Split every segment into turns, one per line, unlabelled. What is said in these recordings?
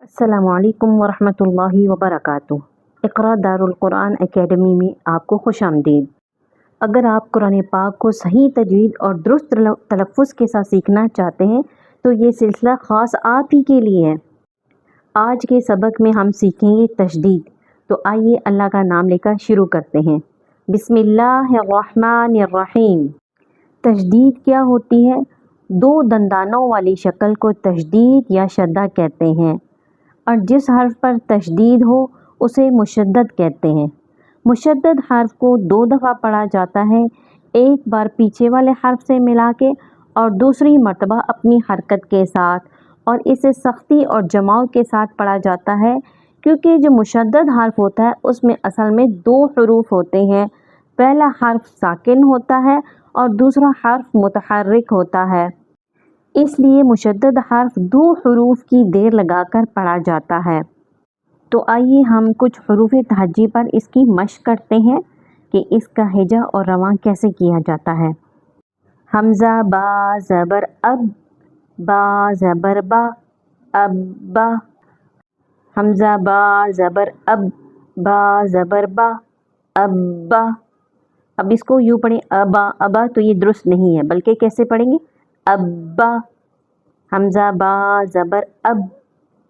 अस्सलामु अलैकुम वरहमतुल्लाहि वबरकातुह। इक़रा दारुल क़ुरआन एकेडमी में आपको खुशामदीद। अगर आप कुरान पाक को सही तजवीद और दुरुस्त तलफ़्फ़ुज़ के साथ सीखना चाहते हैं तो ये सिलसिला ख़ास आप ही के लिए है। आज के सबक में हम सीखेंगे तशदीद। तो आइए अल्लाह का नाम लेकर शुरू करते हैं। बिस्मिल्लाहिर्रहमानिर्रहीम। तशदीद क्या होती है? दो दंदानों वाली शक्ल को तशदीद या शद्दा कहते हैं और जिस हर्फ पर तशदीद हो उसे मुशद्दद कहते हैं। मुशद्दद हर्फ को दो दफ़ा पढ़ा जाता है, एक बार पीछे वाले हर्फ से मिला के और दूसरी मर्तबा अपनी हरकत के साथ, और इसे सख्ती और जमाव के साथ पढ़ा जाता है क्योंकि जो मुशद्दद हर्फ होता है उसमें असल में दो हरूफ होते हैं। पहला हर्फ साकिन होता है और दूसरा हर्फ मुतहर्रिक होता है, इसलिए मुशद्दद हर्फ दो हरूफ की देर लगाकर पढ़ा जाता है। तो आइए हम कुछ हरूफ तहज्जी पर इसकी मश्क करते हैं कि इसका हिजा और रवां कैसे किया जाता है। हमज़ा बा ज़बर अब, बा ज़बर बा, अब बा। हमज़ा बा ज़बर अब, बा ज़बर बा, अब बा। अब इसको यूँ पढ़ें अबा अबा, तो ये दुरुस्त नहीं है, बल्कि कैसे पढ़ेंगे अब्बा। हमज़ा बा ज़बर अब,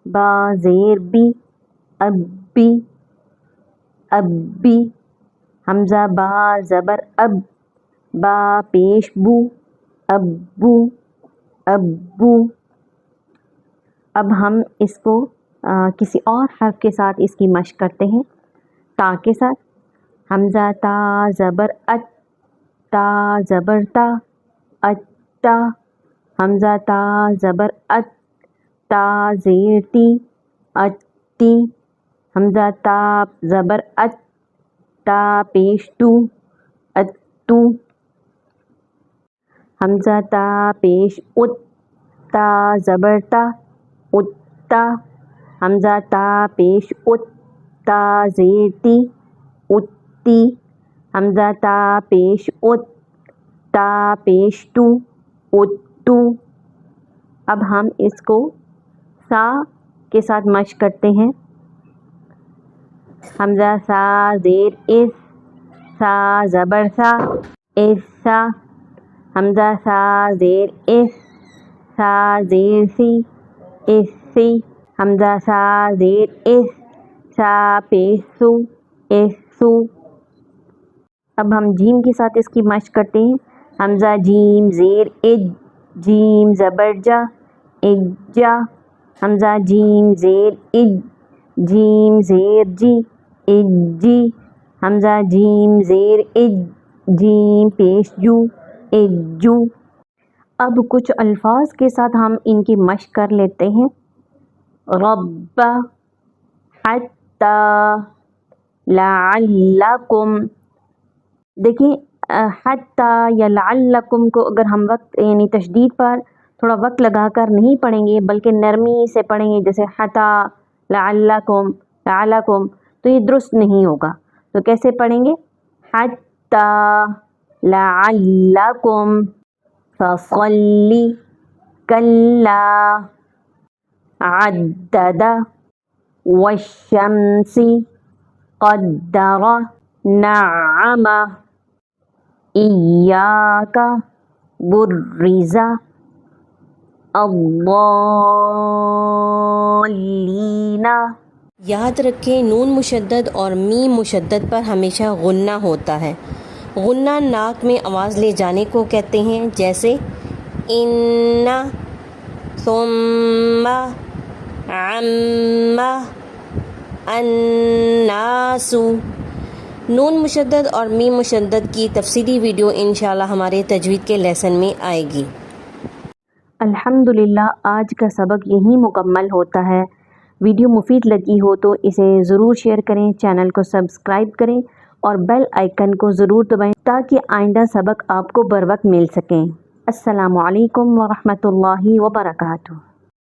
बा ज़ेर बी, अब्बी, अब्बी। हमज़ा बा ज़बर अब, बा पेश बू, अब्बू, अब्बू। अब हम इसको किसी और हर्फ के साथ इसकी मश्क करते हैं, ता के साथ। हमज़ा ता ज़बर अत, ता ज़बर ता, अत्ता। हमज़ा ता ज़बर अत, ता ज़ेर ती, अत्ती। हमज़ा ता ज़बर अत, ता पेश तू, अत्तू। हमज़ा ता पेश उत, ता ज़बर ता, उत्ता। हमज़ा ता पेश उत, ता ज़ेर ती, उत्ती। हमज़ा ता पेश उत, ता पेश टू, उत्तू। अब हम इसको सा के साथ मश्क करते हैं। हमज़ा सा ज़ेर इस, सा ज़बर सा, इस्सा। हमज़ा सा ज़ेर इस, सा ज़ेर सी, इस्सी। हमज़ा सा ज़ेर इस, सा पेश सू, इस्सू। अब हम जीम के साथ इसकी मश्क करते हैं। हमज़ा जीम ज़ेर इज, जीम ज़बर जा, इज्जा। हमज़ा जीम ज़ेर इज, जीम ज़ेर जी, इज्जी। हमज़ा जीम ज़ेर इज, जीम पेश जू, इज्जू। अब कुछ अल्फाज के साथ हम इनकी मश्क कर लेते हैं। रब्बा, हत्ता, लअल्लकुम। देखिए हत्ता या लअल्लकुम को अगर हम वक्त यानी तशदीद पर थोड़ा वक्त लगाकर नहीं पढ़ेंगे बल्कि नरमी से पढ़ेंगे, जैसे हता लअल्लकुम, लअल्लकुम, तो ये दुरुस्त नहीं होगा। तो कैसे पढ़ेंगे? हत्ता लअल्लकुम फसल्ली, कल्ला, अद्ददा, वश्शम्सी, क़द्दरा, नअमा, इय्याका, बुर्रिज़ा, अल्लालीना। याद रखें, नून मुशद्दद और मीम मुशद्दद पर हमेशा गुन्ना होता है। गुन्ना नाक में आवाज़ ले जाने को कहते हैं, जैसे इन्ना, सुम्मा, अम्मा, अन्नासु। नून मुशद्दद और मीम मुशद्दद की तफसीली वीडियो इंशाल्लाह हमारे तजवीद के लेसन में आएगी। अल्हम्दुलिल्लाह, आज का सबक यहीं मुकम्मल होता है। वीडियो मुफीद लगी हो तो इसे ज़रूर शेयर करें, चैनल को सब्सक्राइब करें और बेल आइकन को ज़रूर दबाएं ताकि आइंदा सबक आपको बर वक्त मिल सकें। अस्सलामु अलैकुम वरहमतुल्लाहि वबरकातुहू।